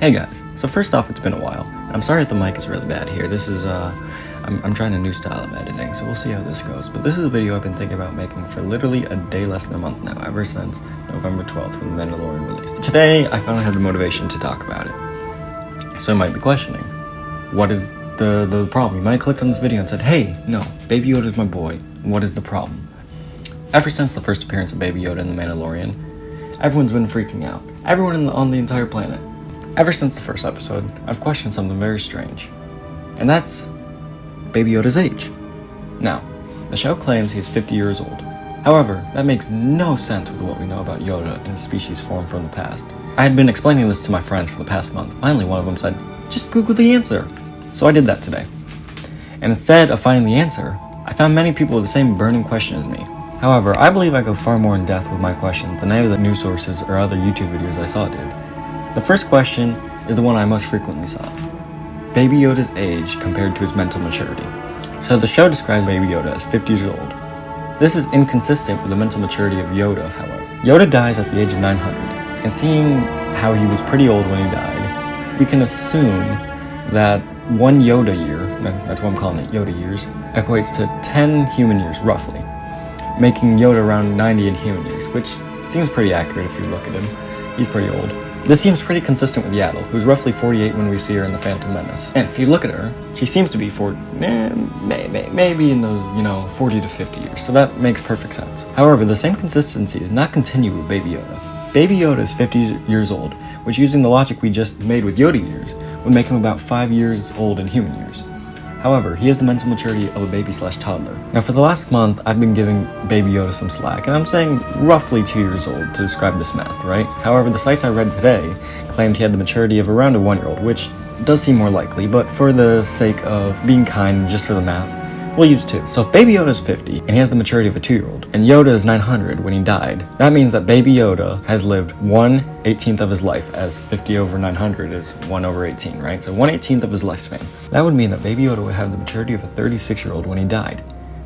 Hey guys, so first off, it's been a while. I'm sorry if the mic is really bad here. This is, I'm trying a new style of editing, so we'll see how this goes. But this is a video I've been thinking about making for literally a day less than a month now, ever since November 12th when The Mandalorian released. Today, I finally had the motivation to talk about it. So you might be questioning, what is the problem? You might have clicked on this video and said, hey, no, Baby Yoda is my boy. What is the problem? Ever since the first appearance of Baby Yoda in The Mandalorian, everyone's been freaking out. Everyone on the entire planet. Ever since the first episode, I've questioned something very strange. And that's Baby Yoda's age. Now, the show claims he's 50 years old. However, that makes no sense with what we know about Yoda and his species formed from the past. I had been explaining this to my friends for the past month. Finally, one of them said, just Google the answer. So I did that today. And instead of finding the answer, I found many people with the same burning question as me. However, I believe I go far more in depth with my questions than any of the news sources or other YouTube videos I saw did. The first question is the one I most frequently saw. Baby Yoda's age compared to his mental maturity. So the show describes Baby Yoda as 50 years old. This is inconsistent with the mental maturity of Yoda, however. Yoda dies at the age of 900, and seeing how he was pretty old when he died, we can assume that one Yoda year, that's what I'm calling it, Yoda years, equates to 10 human years, roughly, making Yoda around 90 in human years, which seems pretty accurate if you look at him. He's pretty old. This seems pretty consistent with Yaddle, who's roughly 48 when we see her in The Phantom Menace. And if you look at her, she seems to be maybe in those, 40 to 50 years, so that makes perfect sense. However, the same consistency does not continue with Baby Yoda. Baby Yoda is 50 years old, which using the logic we just made with Yoda years, would make him about 5 years old in human years. However, he has the mental maturity of a baby/toddler. Now for the last month, I've been giving Baby Yoda some slack, and I'm saying roughly 2 years old to describe this math, right? However, the sites I read today claimed he had the maturity of around a 1-year-old, which does seem more likely, but for the sake of being kind, just for the math, we'll use 2. So if Baby Yoda is 50, and he has the maturity of a 2-year-old, and Yoda is 900 when he died, that means that Baby Yoda has lived 1/18 of his life, as 50 over 900 is 1/18, right? So 1/18 of his lifespan. That would mean that Baby Yoda would have the maturity of a 36-year-old when he died.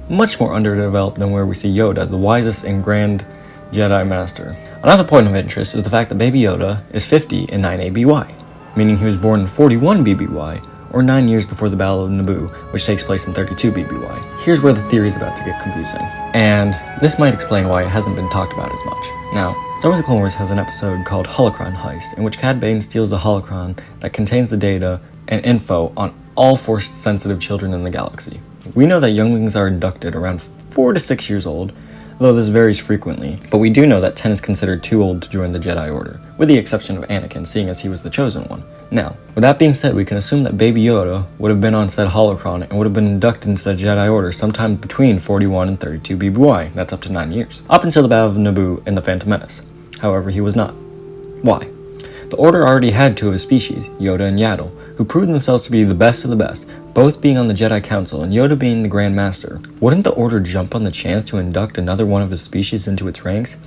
Much more underdeveloped than where we see Yoda, the wisest and grand Jedi Master. Another point of interest is the fact that Baby Yoda is 50 in 9 ABY, meaning he was born in 41 BBY, or 9 years before the Battle of Naboo, which takes place in 32 BBY. Here's where the theory is about to get confusing, and this might explain why it hasn't been talked about as much. Now, Star Wars: The Clone Wars has an episode called Holocron Heist, in which Cad Bane steals the holocron that contains the data and info on all Force-sensitive children in the galaxy. We know that younglings are inducted around 4 to 6 years old, though this varies frequently, but we do know that 10 is considered too old to join the Jedi Order, with the exception of Anakin, seeing as he was the chosen one. Now, with that being said, we can assume that Baby Yoda would have been on said holocron and would have been inducted into the Jedi Order sometime between 41 and 32 BBY, that's up to 9 years, up until the Battle of Naboo and the Phantom Menace. However, he was not. Why? The Order already had 2 of his species, Yoda and Yaddle, who proved themselves to be the best of the best, both being on the Jedi Council and Yoda being the Grand Master. Wouldn't the Order jump on the chance to induct another one of his species into its ranks?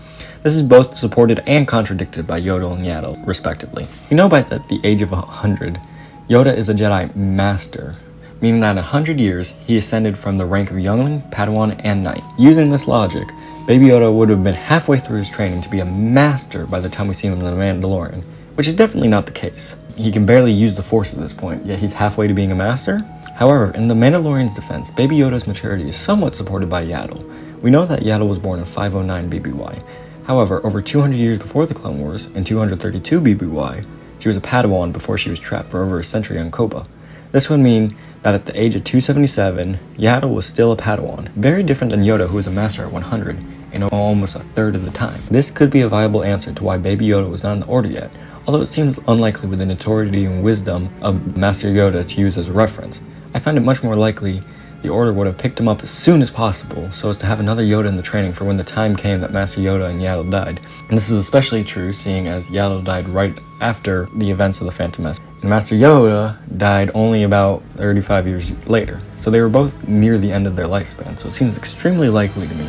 This is both supported and contradicted by Yoda and Yaddle, respectively. We know by the age of 100, Yoda is a Jedi Master, meaning that in 100 years, he ascended from the rank of Youngling, Padawan, and Knight. Using this logic, Baby Yoda would have been halfway through his training to be a Master by the time we see him in The Mandalorian, which is definitely not the case. He can barely use the Force at this point, yet he's halfway to being a Master? However, in The Mandalorian's defense, Baby Yoda's maturity is somewhat supported by Yaddle. We know that Yaddle was born in 509 BBY. However, over 200 years before the Clone Wars, in 232 BBY, she was a Padawan before she was trapped for over a century on Koba. This would mean that at the age of 277, Yaddle was still a Padawan, very different than Yoda, who was a Master at 100, in almost a third of the time. This could be a viable answer to why Baby Yoda was not in the Order yet, although it seems unlikely with the notoriety and wisdom of Master Yoda to use as a reference. I find it much more likely the Order would have picked him up as soon as possible so as to have another Yoda in the training for when the time came that Master Yoda and Yaddle died. And this is especially true seeing as Yaddle died right after the events of the Phantom Menace, and Master Yoda died only about 35 years later, so they were both near the end of their lifespan, so it seems extremely likely to me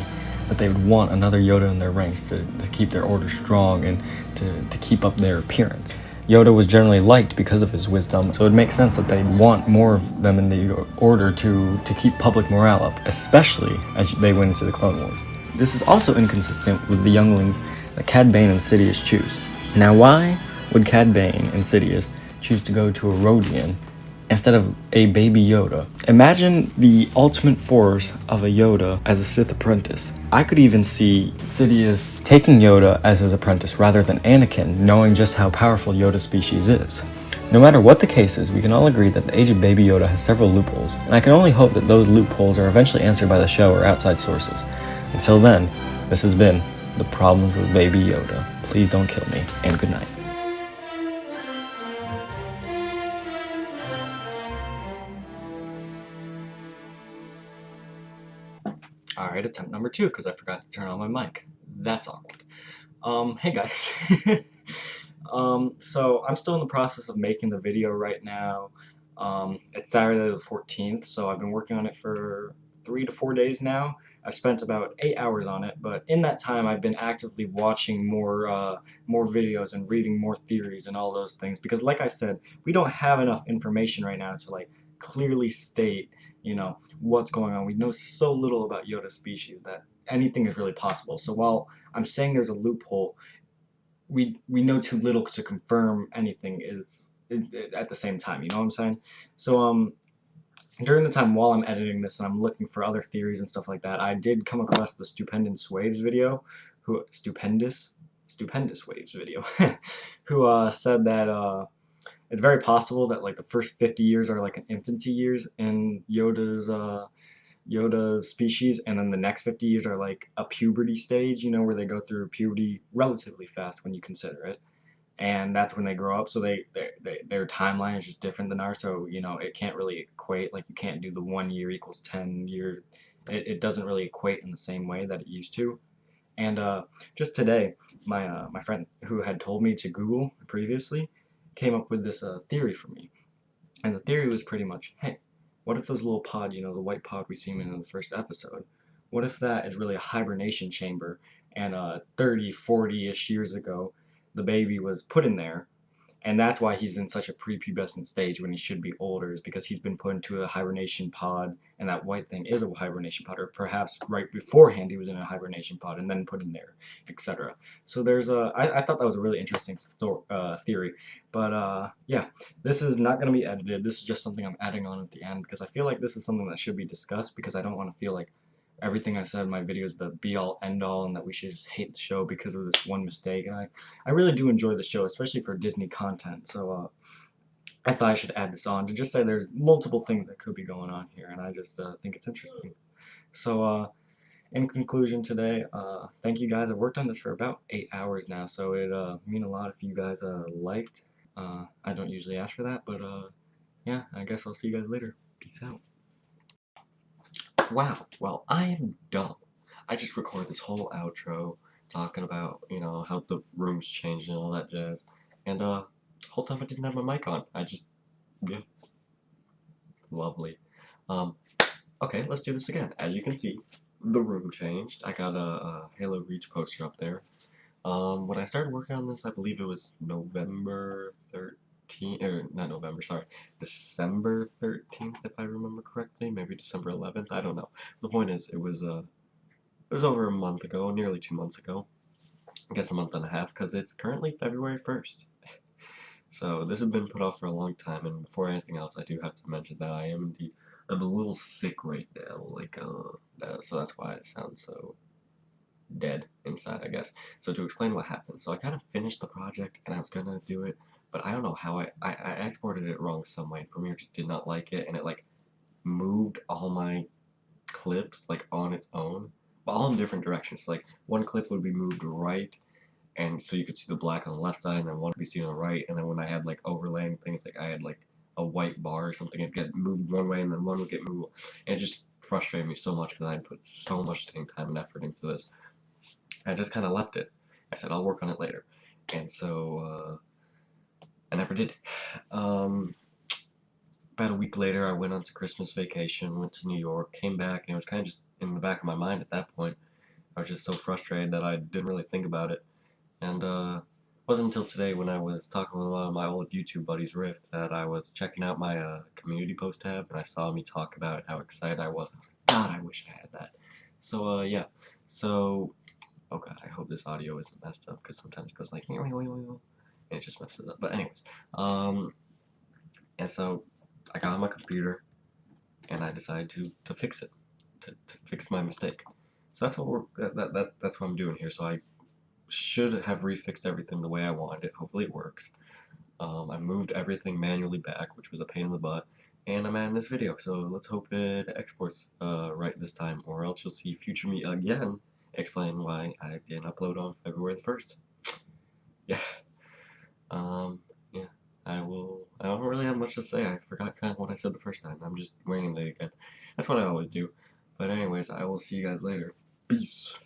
that they would want another Yoda in their ranks to keep their Order strong and to keep up their appearance. Yoda was generally liked because of his wisdom, so it makes sense that they'd want more of them in the Order to keep public morale up, especially as they went into the Clone Wars. This is also inconsistent with the younglings that Cad Bane and Sidious choose. Now why would Cad Bane and Sidious choose to go to a Rodian instead of a baby Yoda. Imagine the ultimate force of a Yoda as a Sith apprentice. I could even see Sidious taking Yoda as his apprentice rather than Anakin, knowing just how powerful Yoda's species is. No matter what the case is, we can all agree that the age of Baby Yoda has several loopholes, and I can only hope that those loopholes are eventually answered by the show or outside sources. Until then, this has been The Problems with Baby Yoda. Please don't kill me, and good night. Alright, attempt number 2, because I forgot to turn on my mic. That's awkward. Hey guys. So I'm still in the process of making the video right now. It's Saturday the 14th, so I've been working on it for 3 to 4 days now. I've spent about 8 hours on it, but in that time I've been actively watching more videos and reading more theories and all those things, because like I said, we don't have enough information right now to like clearly state, you know, what's going on. We know so little about Yoda's species that anything is really possible. So while I'm saying there's a loophole, we know too little to confirm anything at the same time, you know what I'm saying? So during the time while I'm editing this and I'm looking for other theories and stuff like that, I did come across the Stupendous Waves video, Stupendous Waves video, who said that it's very possible that like the first 50 years are like an infancy years in Yoda's species, and then the next 50 years are like a puberty stage, you know, where they go through puberty relatively fast when you consider it, and that's when they grow up. So their timeline is just different than ours. So you know, it can't really equate. Like you can't do the 1 year equals 10 years. It doesn't really equate in the same way that it used to. And just today, my friend who had told me to Google previously came up with this theory for me. And the theory was pretty much, hey, what if those little pod, you know, the white pod we see in the first episode, what if that is really a hibernation chamber, and 30, 40-ish years ago, the baby was put in there, and that's why he's in such a prepubescent stage when he should be older, is because he's been put into a hibernation pod, and that white thing is a hibernation pod, or perhaps right beforehand he was in a hibernation pod and then put in there, etc. So I thought that was a really interesting theory, but yeah, this is not going to be edited. This is just something I'm adding on at the end, because I feel like this is something that should be discussed, because I don't want to feel like everything I said in my video is the be-all, end-all, and that we should just hate the show because of this one mistake. And I really do enjoy the show, especially for Disney content. So I thought I should add this on to just say there's multiple things that could be going on here, and I just think it's interesting. So in conclusion today, thank you guys. I've worked on this for about 8 hours now, so it mean a lot if you guys liked. I don't usually ask for that, but yeah, I guess I'll see you guys later. Peace out. Wow, well, I am dumb. I just recorded this whole outro talking about, you know, how the room's changed and all that jazz. And, whole time I didn't have my mic on. Yeah, lovely. Okay, let's do this again. As you can see, the room changed. I got a Halo Reach poster up there. When I started working on this, I believe it was November 13th, or not November, sorry, December 13th, if I remember correctly, maybe December 11th, I don't know. The point is, it was over a month ago, nearly 2 months ago, I guess a month and a half, because it's currently February 1st. So this has been put off for a long time, and before anything else, I do have to mention that I'm a little sick right now, like, so that's why it sounds so dead inside, I guess. So to explain what happened, so I kind of finished the project and I was gonna do it, but I don't know how I exported it wrong some way. Premiere just did not like it, and it like moved all my clips like on its own, but all in different directions. So, like one clip would be moved right, and so you could see the black on the left side, and then one would be seen on the right, and then when I had like overlaying things, like I had like a white bar or something, it'd get moved one way and then one would get moved, and it just frustrated me so much because I put so much time and effort into this. I just kind of left it. I said I'll work on it later, and so I never did. About a week later, I went on to Christmas vacation, went to New York, came back, and it was kind of just in the back of my mind at that point. I was just so frustrated that I didn't really think about it, and it wasn't until today when I was talking with one of my old YouTube buddies, Rift, that I was checking out my community post tab, and I saw me talk about how excited I was. I was like, God, I wish I had that. So yeah, so. Oh god, I hope this audio isn't messed up, because sometimes it goes like, and it just messes up. But anyways, And so I got on my computer and I decided to fix it, to fix my mistake. So that's that's what I'm doing here. So I should have refixed everything the way I wanted it. Hopefully it works. I moved everything manually back, which was a pain in the butt, and I'm adding this video. So let's hope it exports right this time, or else you'll see future me again explain why I didn't upload on February the 1st. Yeah. Yeah. I don't really have much to say. I forgot kind of what I said the first time. I'm just winging it again. That's what I always do. But anyways, I will see you guys later. Peace.